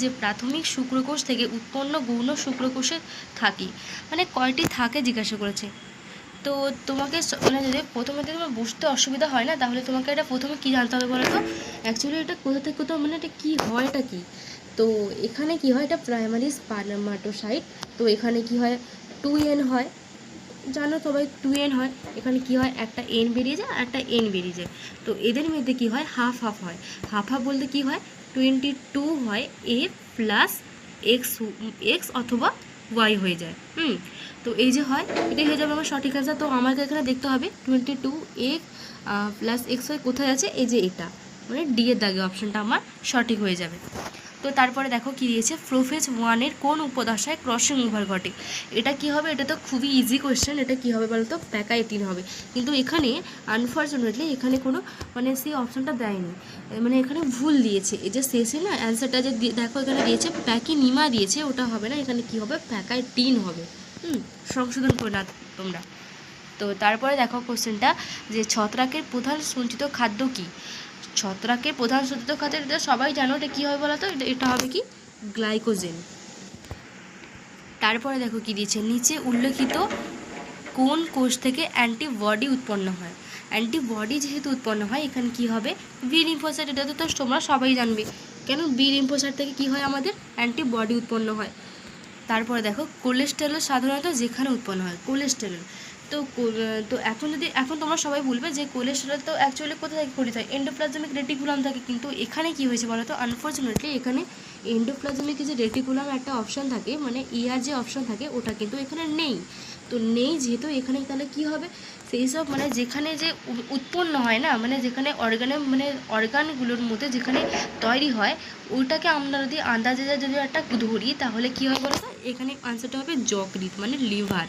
যে প্রাথমিক শুক্রকোষ থেকে উৎপন্ন গৌণ শুক্রকোষে থাকে, মানে কয়টি থাকে জিজ্ঞাসা করেছে। তো তোমাকে মানে যদি প্রথমে তোমার বুঝতে অসুবিধা হয় না, তাহলে তোমাকে এটা প্রথমে কী জানতে হবে বলো তো, অ্যাকচুয়ালি এটা কোথা থেকে কোথাও মানে এটা কী হয়, এটা কী। তো এখানে কি হয়, এটা প্রাইমারি স্পারমাটোসাইট। তো এখানে কি হয়, 2n হয়, জানো সবাই 2n হয়। এখানে কি হয়, একটা n বেরিয়ে যায় আর একটা n বেরিয়ে যায়। তো এদের মধ্যে কি হয়, হাফ হাফ হয়। হাফ হাফ বলতে কি হয়, 22 হয় a প্লাস এক্স অথবা ওয়াই হয়ে যায়। তো এই যে হয়, এটাই হয়ে যাবে আমার সঠিক আনসার। তো আমাকে এখানে দেখতে হবে 22 a প্লাস এক্স ওয়াই কোথায় আছে, এই যে এটা, মানে ডি এর দাগে অপশানটা আমার সঠিক হয়ে যাবে। তো তারপরে দেখো কি দিয়েছে, প্রোফেজ 1-এর কোন উপদশায় ক্রসিং ওভার ঘটে। এটা কি হবে, এটা তো খুবই ইজি কোয়েশ্চেন। এটা কি হবে বলতো, প্যাকাইটিন হবে। কিন্তু এখানে আনফর্চুনেটলি এখানে কোনো মানে সেই অপশানটা দেয়নি, মানে এখানে ভুল দিয়েছে। এই যে শেষে না অ্যান্সারটা যে দেখো এখানে দিয়েছে প্যাকিনিমা দিয়েছে, ওটা হবে না, এখানে কি হবে, প্যাকাইটিন হবে। সংশোধন করে না তোমরা। তো তারপরে দেখো কোশ্চেনটা, যে ছত্রাকের প্রধান সঞ্চিত খাদ্য কী। ছত্রাকের প্রধান সঞ্চিত খাদ্য, এটা সবাই জানো, এটা কী হবে বলো তো, এটা হবে কি, গ্লাইকোজেন। তারপরে দেখো কি দিয়েছে, নিচে উল্লেখিত কোন কোষ থেকে অ্যান্টিবডি উৎপন্ন হয়। অ্যান্টিবডি যেহেতু উৎপন্ন হয়, এখানে কি হবে, বি লিম্ফোসাইট। এটা তো তোমরা সবাই জানবে, কেন বি লিম্ফোসাইট থেকে কি হয়, আমাদের অ্যান্টিবডি উৎপন্ন হয়। তারপরে দেখো কোলেস্টেরল সাধারণত যেখানে উৎপন্ন হয়, কোলেস্টেরল। তো তো এখন তোমরা সবাই বলবে যে কোলেস্টেরল তো অ্যাকচুয়ালি কোথা থেকে গঠিত হয়, এন্ডোপ্লাজমিক রেটিকুলাম থাকে। কিন্তু এখানে কি হয়েছে বলো তো, আনফর্চুনেটলি এখানে এন্ডোপ্লাজমিক যে রেটিকুলাম একটা অপশান থাকে, মানে ইয়ার যে অপশান থাকে, ওটা কিন্তু এখানে নেই। তো নেই যেহেতু, এখানে তাহলে কী হবে, সেই সব মানে যেখানে যে উৎপন্ন হয় না, মানে যেখানে মানে অর্গানগুলোর মধ্যে যেখানে তৈরি হয়, ওইটাকে আমরা যদি আন্দাজে যদি একটা ধরি, তাহলে কী হয় বলো তো, এখানে আনসারটা হবে যকৃৎ, মানে লিভার।